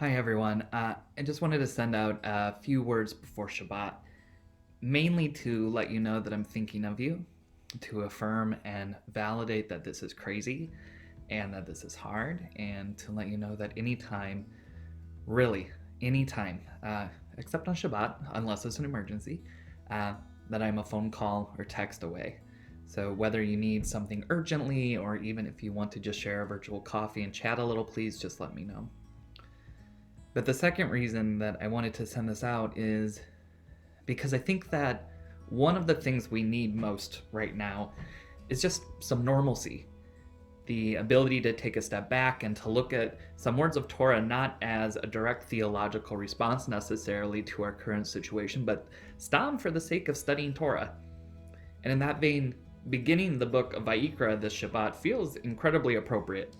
Hi, everyone. I just wanted to send out a few words before Shabbat, mainly to let you know that I'm thinking of you, to affirm and validate that this is crazy and that this is hard, and to let you know that anytime, really, anytime, except on Shabbat, unless it's an emergency, uh, that I'm a phone call or text away. So whether you need something urgently or even if you want to just share a virtual coffee and chat a little, please just let me know. But the second reason that I wanted to send this out is because I think that one of the things we need most right now is just some normalcy. The ability to take a step back and to look at some words of Torah not as a direct theological response necessarily to our current situation, but stam for the sake of studying Torah. And in that vein, beginning the book of Vayikra this Shabbat feels incredibly appropriate,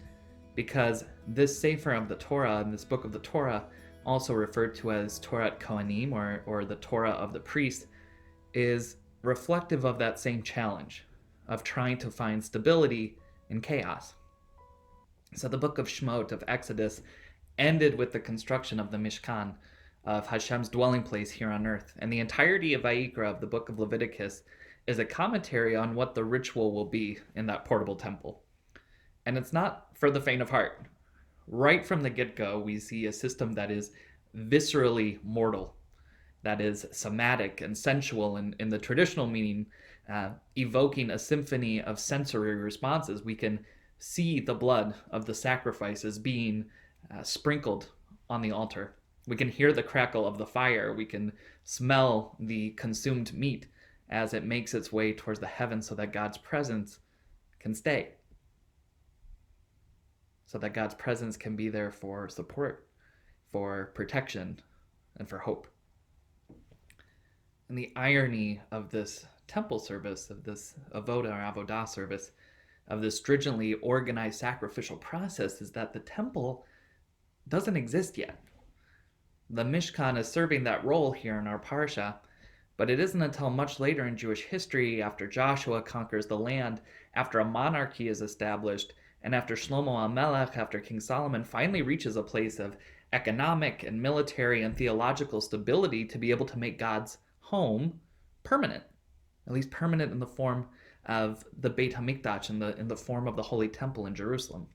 because this Sefer of the Torah and this book of the Torah, also referred to as Torat Kohanim or the Torah of the priest, is reflective of that same challenge of trying to find stability in chaos. So the book of Shemot, of Exodus, ended with the construction of the Mishkan, of Hashem's dwelling place here on earth. And the entirety of Vayikra, of the book of Leviticus, is a commentary on what the ritual will be in that portable temple. And it's not for the faint of heart. Right from the get-go, we see a system that is viscerally mortal, that is somatic and sensual in the traditional meaning, evoking a symphony of sensory responses. We can see the blood of the sacrifices being sprinkled on the altar. We can hear the crackle of the fire. We can smell the consumed meat as it makes its way towards the heavens so that God's presence can stay. So that God's presence can be there for support, for protection, and for hope. And the irony of this temple service, of this avoda or avodah service, of this stringently organized sacrificial process is that the temple doesn't exist yet. The Mishkan is serving that role here in our parsha, but it isn't until much later in Jewish history, after Joshua conquers the land, after a monarchy is established, and after Shlomo HaMelech, after King Solomon finally reaches a place of economic and military and theological stability to be able to make God's home permanent, at least permanent in the form of the Beit HaMikdash, in the form of the Holy Temple in Jerusalem.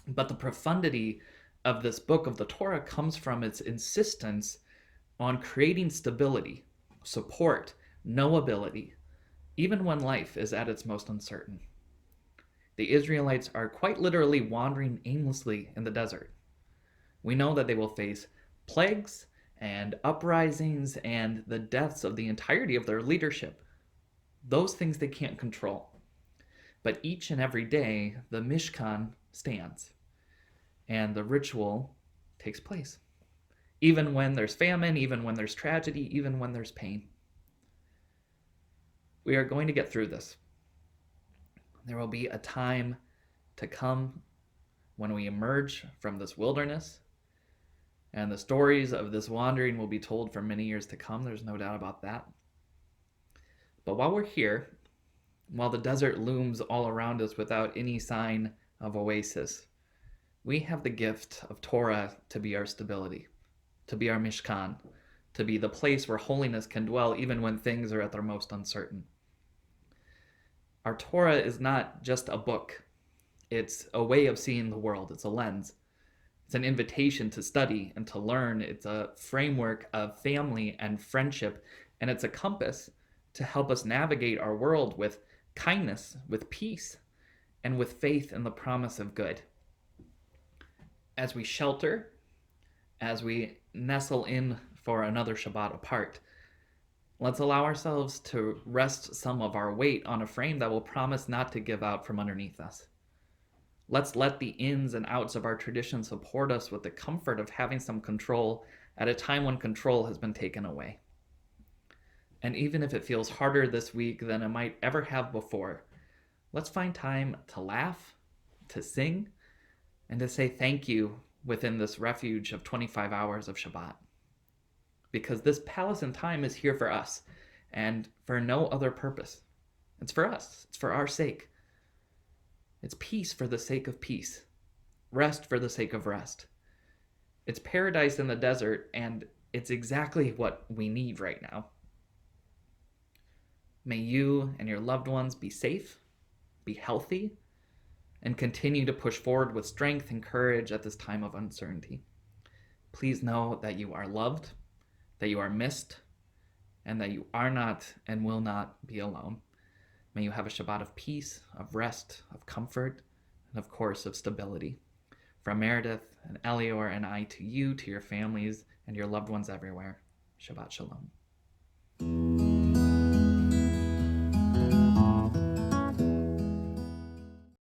But the profundity of this book of the Torah comes from its insistence on creating stability, support, knowability, even when life is at its most uncertain. The Israelites are quite literally wandering aimlessly in the desert. We know that they will face plagues and uprisings and the deaths of the entirety of their leadership. Those things they can't control. But each and every day, the Mishkan stands and the ritual takes place. Even when there's famine, even when there's tragedy, even when there's pain. We are going to get through this. There will be a time to come when we emerge from this wilderness, and the stories of this wandering will be told for many years to come. There's no doubt about that. But while we're here, while the desert looms all around us without any sign of oasis, we have the gift of Torah to be our stability, to be our Mishkan, to be the place where holiness can dwell even when things are at their most uncertain. Our Torah is not just a book. It's a way of seeing the world. It's a lens. It's an invitation to study and to learn. It's a framework of family and friendship, and it's a compass to help us navigate our world with kindness, with peace, and with faith in the promise of good. As we shelter, as we nestle in for another Shabbat apart, let's allow ourselves to rest some of our weight on a frame that will promise not to give out from underneath us. Let's let the ins and outs of our tradition support us with the comfort of having some control at a time when control has been taken away. And even if it feels harder this week than it might ever have before, let's find time to laugh, to sing, and to say thank you within this refuge of 25 hours of Shabbat. Because this palace and time is here for us, and for no other purpose. It's for us. It's for our sake. It's peace for the sake of peace. Rest for the sake of rest. It's paradise in the desert, and it's exactly what we need right now. May you and your loved ones be safe, be healthy, and continue to push forward with strength and courage at this time of uncertainty. Please know that you are loved, that you are missed, and that you are not and will not be alone. May you have a Shabbat of peace, of rest, of comfort, and of course of stability. From Meredith and Elior and I to you, to your families, and your loved ones everywhere. Shabbat Shalom.